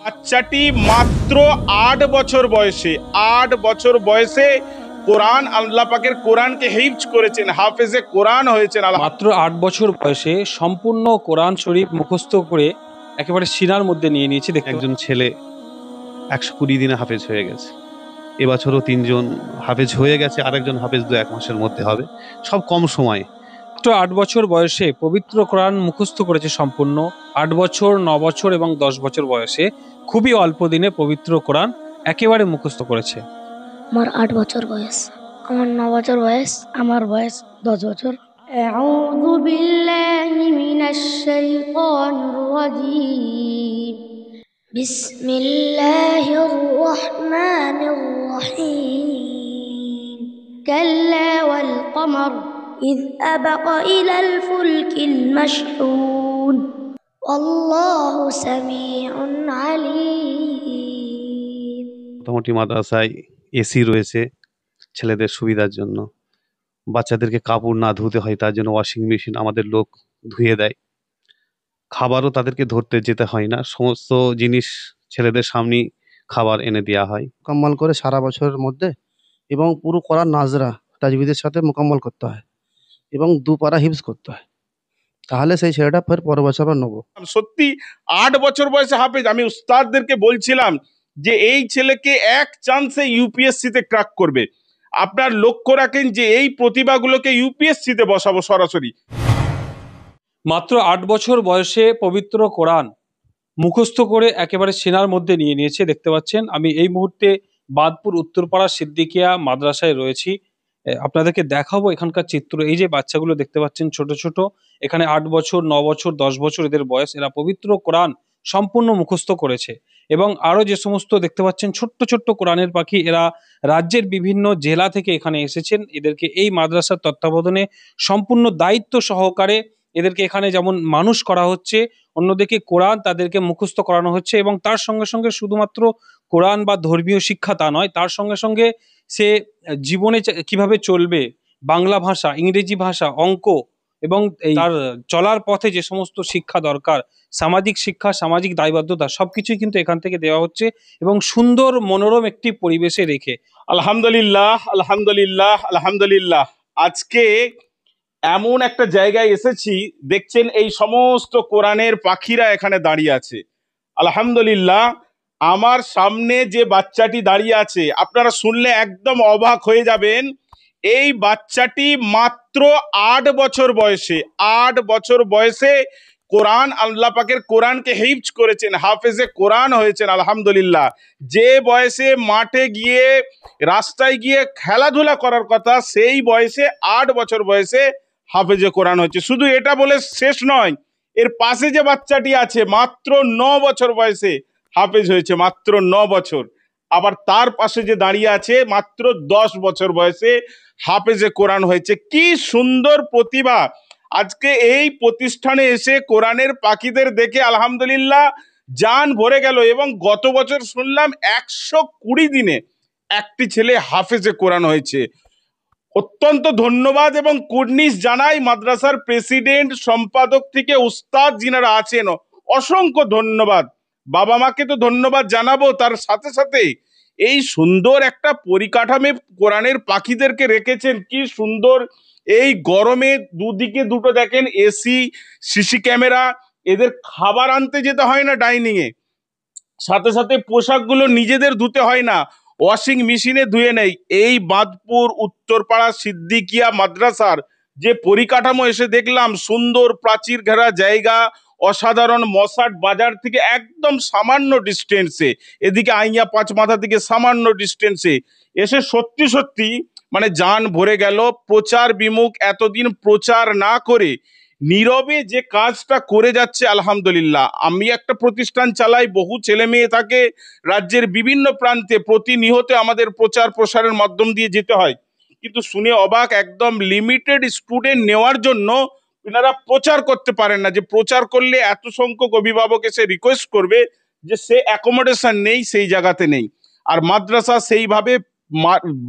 বাচ্চাটি মাত্র ৮ বছর বয়সে ৮ বছর বয়সে কোরআন, আল্লাহ পাকের কোরআনকে হিফজ করেছেন, হাফেজে কোরআন হয়েছেন। মাত্র ৮ বছর বয়সে সম্পূর্ণ কোরআন শরীফ মুখস্থ করে একেবারে সিনার মধ্যে নিয়ে নিয়েছে। একজন ছেলে ১২০ দিনে হাফেজ হয়ে গেছে। এবছরও ৩ জন হাফেজ হয়ে গেছে, আরেকজন হাফেজ ২-১ মাসের মধ্যে হবে। সব কম সময়ে। মাত্র ৮ বছর বয়সে পবিত্র কোরআন মুখস্থ করেছে সম্পূর্ণ। ৮ বছর, ৯ বছর এবং ১০ বছর বয়সে খুবই অল্প দিনে পবিত্র কোরআন একেবারে মুখস্থ করেছে। আমার ৮ বছর বয়স, আমার ৯ বছর বয়স, আমার বয়স ১০ বছর। আউযু বিল্লাহি মিনাশ শাইতানির রাজীম। বিসমিল্লাহির রহমানির রহিম। কাল্লা ওয়াল কমর ইয আবাকা ইলাল ফুলকিল মাশহুন। আল্লাহু সামিউন আলীম। মোটামুটি মাদ্রাসায় এসি রয়েছে ছেলেদের সুবিধার জন্য। বাচ্চাদেরকে কাপড় না ধুতে হয় তার জন্য ওয়াশিং মেশিন আমাদের লোক ধুয়ে দেয়। খাবারও তাদেরকে ধরতে যেতে হয় না, সমস্ত জিনিস ছেলেদের সামনেই খাবার এনে দেওয়া হয়। মোকাম্মল করে সারা বছরের মধ্যে এবং পুরো কোরআন নাজরা তাজবিদের সাথে মোকাম্মল করতে হয় এবং ২ পারা হিফজ করতে হয়, তাহলে সেই ছেলেটা ফের পরের বছর আবার নেবো। সত্যি ৮ বছর বয়সে হাফেজ। আমি উস্তাদদেরকে বলছিলাম যে এই ছেলেকে এক চান্সে ইউপিএসসিতে ক্র্যাক করবে। আপনার লক্ষ্য রাখেন যে এই প্রতিভাগুলোকে ইউপিএসসিতে বসাবো সরাসরি। মাত্র ৮ বছর বয়সে পবিত্র কোরআন মুখস্থ করে একেবারে সিনার মধ্যে নিয়ে নিয়েছে। দেখতে পাচ্ছেন আমি এই মুহূর্তে বাদপুর উত্তরপাড়া সিদ্দিকিয়া মাদ্রাসায় রয়েছি। আপনাদেরকে দেখাবো এখানকার চিত্র। এই যে বাচ্চাগুলো দেখতে পাচ্ছেন ছোট ছোট, এখানে ৮ বছর, ৯ বছর, 10 বছর এদের বয়স। এরা পবিত্র কোরআন সম্পূর্ণ মুখস্থ করেছে এবং আরো যে সমস্ত দেখতে পাচ্ছেন ছোট্ট ছোট্ট কোরআনের পাখি, এরা রাজ্যের বিভিন্ন জেলা থেকে এখানে এসেছেন। এদেরকে এই মাদ্রাসার তত্ত্বাবধানে সম্পূর্ণ দায়িত্ব সহকারে এদেরকে এখানে যেমন মানুষ করা হচ্ছে, অন্যদিকে কোরআন তাদেরকে মুখস্থ করানো হচ্ছে এবং তার সঙ্গে সঙ্গে শুধুমাত্র কোরআন বা ধর্মীয় শিক্ষা তা নয়, তার সঙ্গে সঙ্গে সে জীবনে কিভাবে চলবে, বাংলা ভাষা, ইংরেজি ভাষা, অঙ্ক এবং এই তার চলার পথে যে সমস্ত শিক্ষা দরকার, সামাজিক শিক্ষা, সামাজিক দায়বদ্ধতা সবকিছুই কিন্তু এখান থেকে দেওয়া হচ্ছে এবং সুন্দর মনোরম একটি পরিবেশে রেখে। আলহামদুলিল্লাহ, আলহামদুলিল্লাহ, আলহামদুলিল্লাহ। আজকে এমন একটা জায়গায় এসেছি, দেখছেন এই সমস্ত কোরআনের পাখিরা এখানে দাঁড়িয়ে আছে। আলহামদুলিল্লাহ। আমার সামনে যে বাচ্চাটি দাঁড়িয়ে আছে আপনারা শুনলে একদম অবাক হয়ে যাবেন। এই বাচ্চাটি মাত্র ৮ বছর বয়সে ৮ বছর বয়সে কোরআন, আল্লাহ পাকের কোরআনকে হিফজ করেছেন, হাফেজে কোরআন হয়েছেন। আলহামদুলিল্লাহ। যে বয়সে মাঠে গিয়ে রাস্তায় গিয়ে খেলাধুলা করার কথা, সেই বয়সে ৮ বছর বয়সে হাফেজে কোরআন হয়েছে। শুধু এটা বলে শেষ নয়, এর পাশে যে বাচ্চাটি আছে মাত্র ৯ বছর বয়সে হাফেজ হয়েছে, মাত্র ৯ বছর। আবার তার পাশে যে দাঁড়িয়ে আছে মাত্র ১০ বছর বয়সে হাফেজে কোরআন হয়েছে। কি সুন্দর প্রতিভা! আজকে এই প্রতিষ্ঠানে এসে কোরআনের পাখিদের দেখে আলহামদুলিল্লাহ জান ভরে গেল। এবং গত বছর শুনলাম ১২০ দিনে একটি ছেলে হাফেজে কোরআন হয়েছে। অত্যন্ত ধন্যবাদ এবং কুর্নিশ জানাই মাদ্রাসার প্রেসিডেন্ট, সম্পাদক থেকে উস্তাদ যিনারা আছেন, অসংখ্য ধন্যবাদ। বাবা মাকে তো ধন্যবাদ জানাবো, তার সাথে সাথে এই সুন্দর একটা পরিকাঠামো কোরআনের পাখিদেরকে রেখেছেন। কি সুন্দর! এই গরমে দুদিকে দুটো দেখেন এসি, সিসি ক্যামেরা, এদের খাবার আনতে যেতে হয় না ডাইনিং এ, সাথে সাথে পোশাকগুলো নিজেদের ধুতে হয় না, ওয়াশিং মেশিনে ধুয়ে নেই। এই বাদপুর উত্তরপাড়া সিদ্দিকিয়া মাদ্রাসার যে পরিকাঠামো এসে দেখলাম, সুন্দর প্রাচীর ঘেরা জায়গা, অসাধারণ। মশাট বাজার থেকে একদম সামান্য ডিস্টেন্সে, এদিকে আইয়া পাঁচ মাথা থেকে সামান্য ডিস্টেন্সে এসে সত্যি সত্যি মানে জান ভরে গেল। প্রচার বিমুখ, এতদিন প্রচার না করে নীরবে যে কাজটা করে যাচ্ছে আলহামদুলিল্লাহ। আমি একটা প্রতিষ্ঠান চালাই, বহু ছেলে মেয়ে থাকে রাজ্যের বিভিন্ন প্রান্তে, প্রতিনিয়ত আমাদের প্রচার প্রসারের মাধ্যম দিয়ে যেতে হয়, কিন্তু শুনে অবাক, একদম লিমিটেড স্টুডেন্ট নেওয়ার জন্য এনারা প্রচার করতে পারেন না। যে প্রচার করলে এত সংখ্যক অভিভাবক এসে রিকোয়েস্ট করবে যে সে অ্যাকোমোডেশন নেই, সেই জায়গাতে নেই। আর মাদ্রাসা সেইভাবে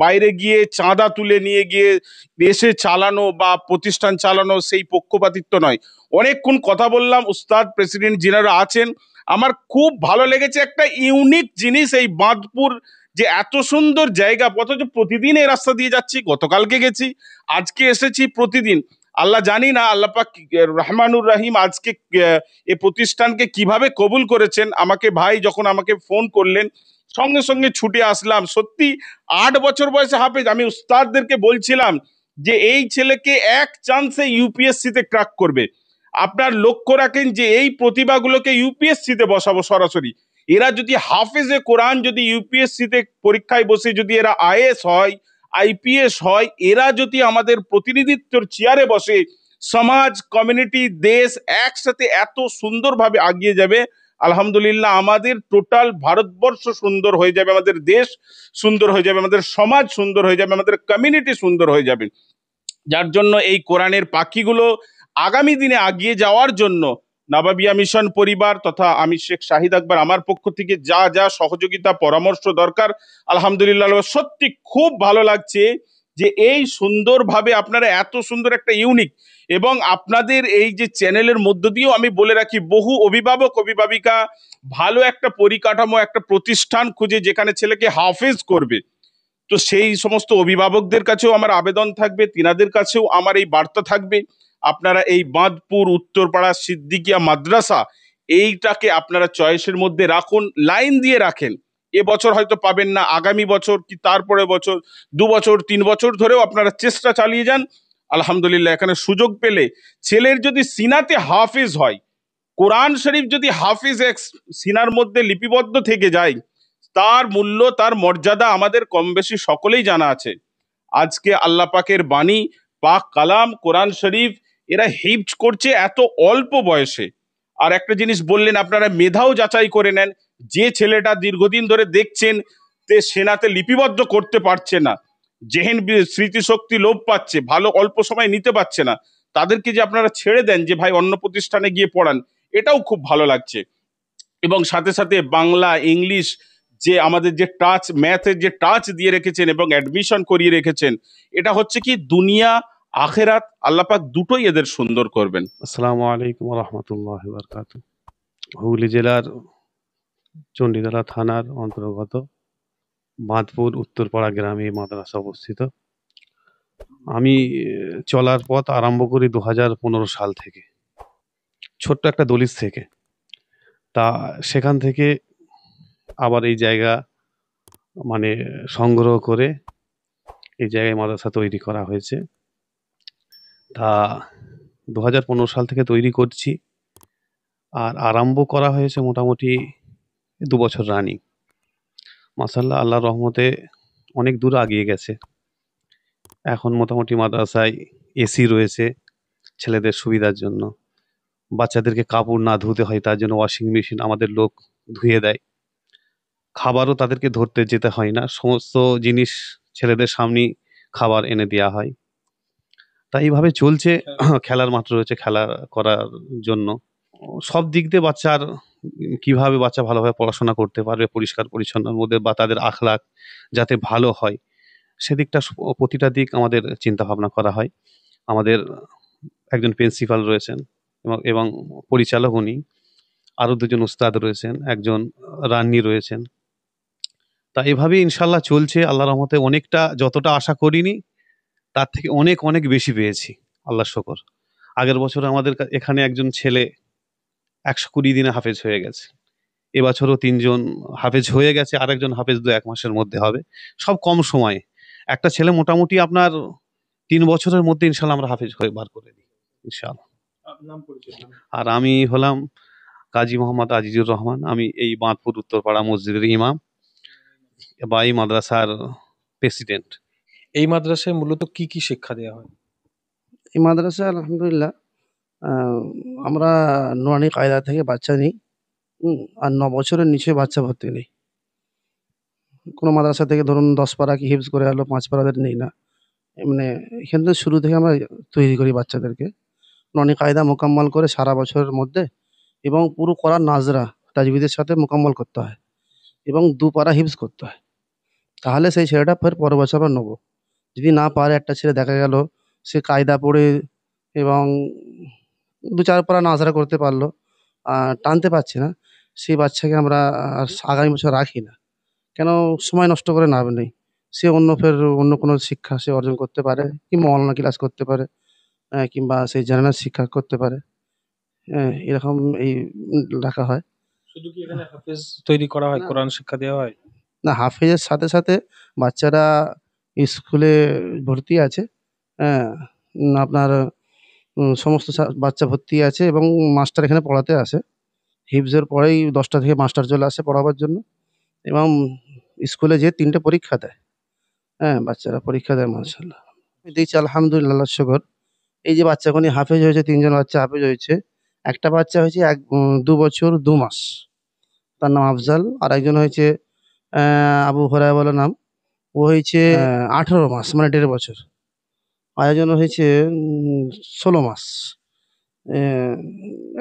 বাইরে গিয়ে চাঁদা তুলে নিয়ে গিয়ে এসে চালানো বা প্রতিষ্ঠান চালানো সেই পক্ষপাতিত্ব নয়। অনেকক্ষণ কথা বললাম, উস্তাদ প্রেসিডেন্ট যিনারা আছেন আমার খুব ভালো লেগেছে একটা ইউনিক জিনিস এই বাঁধপুর, যে এত সুন্দর জায়গা, অথচ প্রতিদিন এই রাস্তা দিয়ে যাচ্ছি, গতকালকে গেছি, আজকে এসেছি প্রতিদিন। আল্লাহ জানি না আল্লাহ পাক রহমানুর রাহিম আজকে এই প্রতিষ্ঠানকে কিভাবে কবুল করেছেন। আমাকে ভাই যখন আমাকে ফোন করলেন সঙ্গে সঙ্গে ছুটে আসলাম। সত্যি 8 বছর বয়সে হাফেজ। আমি উস্তাদদেরকে বলছিলাম যে এই ছেলেকে এক চান্সে ইউপিএসসি তে ক্র্যাক করবে। আপনার লক্ষ্য রাখেন যে এই প্রতিভাগুলোকে ইউপিএসসি তে বসাবো সরাসরি। এরা যদি হাফেজে কোরআন যদি ইউপিএসসি তে পরীক্ষায় বসে যদি এরা আইএস হয়, আইপিএস হয়, এরা যদি আমাদের প্রতিনিধিত্বর চেয়ারে বসে, সমাজ, কমিউনিটি, দেশ একসাথে এত সুন্দরভাবে এগিয়ে যাবে। আলহামদুলিল্লাহ, আমাদের টোটাল ভারতবর্ষ সুন্দর হয়ে যাবে, আমাদের দেশ সুন্দর হয়ে যাবে, আমাদের সমাজ সুন্দর হয়ে যাবে, আমাদের কমিউনিটি সুন্দর হয়ে যাবে। যার জন্য এই কোরআনের পাখিগুলো আগামী দিনে এগিয়ে যাওয়ার জন্য নাবাবিয়া মিশন পরিবার তথা আমি শেখ শাহিদ আকবর, আমার পক্ষ থেকে যা যা সহযোগিতা পরামর্শ দরকার, আলহামদুলিল্লাহ সত্যি খুব ভালো লাগছে যে এই সুন্দরভাবে আপনারা এত সুন্দর একটা ইউনিক, এবং আপনাদের এই যে চ্যানেলের মধ্য দিয়েও আমি বলে রাখি, বহু অভিভাবক অভিভাবিকা ভালো একটা পরিকাঠামো, একটা প্রতিষ্ঠান খুঁজে যেখানে ছেলেকে হাফেজ করবে। তো সেই সমস্ত অভিভাবকদের কাছেও আমার আবেদন থাকবে, তিনাদের কাছেও আমার এই বার্তা থাকবে, আপনারা এই বাঁধপুর উত্তরপাড়া সিদ্দিকিয়া মাদ্রাসা এইটাকে আপনারা চয়েসের মধ্যে রাখুন, লাইন দিয়ে রাখেন। এবছর হয়তো পাবেন না, আগামী বছর কি তারপরে বছর, 2 বছর 3 বছর ধরেও আপনারা চেষ্টা চালিয়ে যান। আলহামদুলিল্লাহ, এখানে সুযোগ পেলে ছেলের যদি সিনাতে হাফিজ হয়, কোরআন শরীফ যদি হাফিজ এক সিনার মধ্যে লিপিবদ্ধ থেকে যায়, তার মূল্য, তার মর্যাদা আমাদের কম বেশি সকলেই জানা আছে। আজকে আল্লাহ পাকের বাণী, পাক কালাম কোরআন শরীফ এরা হিফজ করছে এত অল্প বয়সে। আর একটা জিনিস বললেন, আপনারা মেধাও যাচাই করে নেন। যে ছেলেটা দীর্ঘদিন ধরে দেখছেন তে সেনাতে লিপিবদ্ধ করতে পারছে না, জেহেন স্মৃতিশক্তি লোপ পাচ্ছে, ভালো অল্প সময় নিতে পারছে না, তাদেরকে যে আপনারা ছেড়ে দেন যে ভাই অন্য প্রতিষ্ঠানে গিয়ে পড়ান, এটাও খুব ভালো লাগছে। এবং সাথে সাথে বাংলা, ইংলিশ, যে আমাদের যে টাচ, ম্যাথের যে টাচ দিয়ে রেখেছেন এবং অ্যাডমিশন করিয়ে রেখেছেন, এটা হচ্ছে কি দুনিয়া আখেরাত আল্লাহ পাক দুটোই এদের সুন্দর করবেন। আসসালামু আলাইকুম রহমতুল্লাহ বারকাত। হুগলি জেলার চণ্ডীতলা থানার অন্তর্গত বাঁধপুর উত্তরপাড়া গ্রামে এই মাদ্রাসা অবস্থিত। আমি চলার পথ আরম্ভ করি 2015 সাল থেকে, ছোট্ট একটা দলিত থেকে। তা সেখান থেকে আবার এই জায়গা মানে সংগ্রহ করে এই জায়গায় মাদ্রাসা তৈরি করা হয়েছে। তা 2015 সাল থেকে তৈরি করছি, আর আরম্ভ করা হয়েছে মোটামুটি 2 বছর রানিং। মাশাআল্লাহ, আল্লাহর রহমতে অনেক দূর এগিয়ে গেছে। এখন মোটামুটি মাদ্রাসায় এসি রয়েছে ছেলেদের সুবিধার জন্য। বাচ্চাদেরকে কাপড় না ধুতে হয় তার জন্য ওয়াশিং মেশিন আমাদের লোক ধুয়ে দেয়। খাবারও তাদেরকে ধরতে যেতে হয় না, সমস্ত জিনিস ছেলেদের সামনেই খাবার এনে দেওয়া হয়। তাই এইভাবে চলছে। খেলার মাঠ রয়েছে খেলা করার জন্য। সব দিক দিয়ে বাচ্চার কিভাবে বাচ্চা ভালোভাবে পড়াশোনা করতে পারবে পরিষ্কার পরিচ্ছন্নর মধ্যে, বা তাদের আখলাক যাতে ভালো হয়, সেদিকটা প্রতিটা দিক আমাদের চিন্তা ভাবনা করা হয়। আমাদের একজন প্রিন্সিপাল রয়েছেন এবং পরিচালক উনি, আরও 2জন উস্তাদ রয়েছেন, একজন রান্নি রয়েছেন। তা এভাবেই ইনশাল্লাহ চলছে। আল্লাহর রহমতে অনেকটা, যতটা আশা করিনি তার থেকে অনেক অনেক বেশি পেয়েছি, আল্লাহর শকর। আগের বছর আমাদের এখানে একজন ছেলে 120 দিনে হাফেজ হয়ে গেছে। এবছরও 3জন হাফেজ হয়ে গেছে, আরেকজন হাফেজ 2-1 মাসের মধ্যে হবে। সব কম সময়ে। একটা ছেলে মোটামুটি আপনার 3 বছরের মধ্যে ইনশাল্লাহ আমরা হাফেজ হয়ে বার করে দিই ইনশাল্লাহ। আর আমি হলাম কাজী মোহাম্মদ আজিজুর রহমান। আমি এই বাঁধপুর উত্তরপাড়া মসজিদের ইমাম বা এই মাদ্রাসার প্রেসিডেন্ট। এই মাদ্রাসায় মূলত কি কি শিক্ষা দেওয়া হয়? এই মাদ্রাসায় আলহামদুলিল্লাহ আমরা নুরানি কায়দা থেকে বাচ্চা নিই। আর 9 বছরের নিচে বাচ্চা ভর্তি নেই। কোনো মাদ্রাসা থেকে ধরুন 10 পারা কি হিফজ করে আনলো, 5 পারাদের নেই না। মানে এখান থেকে শুরু থেকে আমরা তৈরি করি বাচ্চাদেরকে নুরানি কায়দা মোকাম্মল করে সারা বছরের মধ্যে, এবং পুরো কোরআন নাজরা তাজবিদের সাথে মোকাম্মল করতে হয় এবং 2 পারা হিফজ করতে হয়। তাহলে সেই ছেলেটা ফের পরের বছর আবার নেবো। যদি না পারে, একটা ছেলে দেখা গেল সে কায়দা পড়ে এবং 2-4 পারা নাজরা করতে পারলো, টানতে পারছে না, সেই বাচ্চাকে আমরা আর আগামী বছর রাখি না। কেন সময় নষ্ট করে লাভ নেই। সে অন্য কোনো শিক্ষা সে অর্জন করতে পারে, কিংবা অনলাইন ক্লাস করতে পারে, কিংবা সেই জেনারেল শিক্ষা করতে পারে। এরকম এই রাখা হয়। শুধু কি এখানে হাফেজ তৈরি করা হয়, কোরআন শিক্ষা দেওয়া হয়? না, হাফেজের সাথে সাথে বাচ্চারা স্কুলে ভর্তি আছে। হ্যাঁ, আপনার সমস্ত বাচ্চা ভর্তি আছে এবং মাস্টার এখানে পড়াতে আসে। হিফজের পরেই 10টা থেকে মাস্টার চলে আসে পড়াবার জন্য, এবং স্কুলে যেয়ে 3টে পরীক্ষা দেয়। হ্যাঁ, বাচ্চারা পরীক্ষা দেয় মাশাআল্লাহ। আমি দেখছি আলহামদুলিল্লাহ, আল্লাহর শুকর। এই যে বাচ্চাগুলি হাফেজ হয়েছে, 3 জন বাচ্চা হাফেজ হয়েছে। একটা বাচ্চা হয়েছে 2 বছর 2 মাস, তার নাম আফজাল। আর একজন হয়েছে আবু হুরায়রা বলে নাম, ও হয়েছে 18 মাস, মানে 1.5 বছর। আর একজন হয়েছে 16 মাস।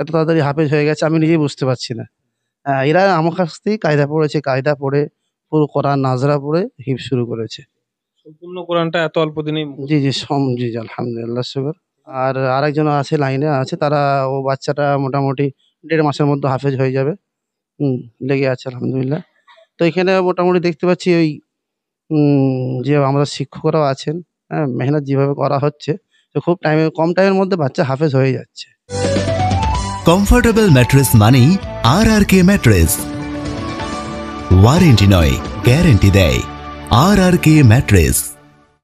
এত তাড়াতাড়ি হাফেজ হয়ে গেছে আমি নিজেই বুঝতে পারছি না। এরা আমার কাছ থেকেই কায়দা পড়েছে, কায়দা পড়ে পুরো কোরআন নাজরা পড়ে হিফজ শুরু করেছে। সম্পূর্ণ কোরআনটা এত অল্প দিনেই জি, জি, জি, জি, আলহামদুলিল্লাহ শুকর। আর আরেকজন আছে, লাইনে আছে, ও বাচ্চাটা মোটামুটি 1.5 মাসের মধ্যে হাফেজ হয়ে যাবে। লেগে আছে আলহামদুলিল্লাহ। তো এখানে মোটামুটি দেখতে পাচ্ছি ওই যে আমাদের শিক্ষকরাও আছেন, হ্যাঁ, মেহনত যেভাবে করা হচ্ছে, তো খুব কম টাইমের মধ্যে বাচ্চা হাফেজ হয়ে যাচ্ছে। কমফোর্টেবল ম্যাট্রেস মানেই RRK ম্যাট্রেস। ওয়ারেন্টি নয়, গ্যারেন্টি দেয় RRK ম্যাট্রেস।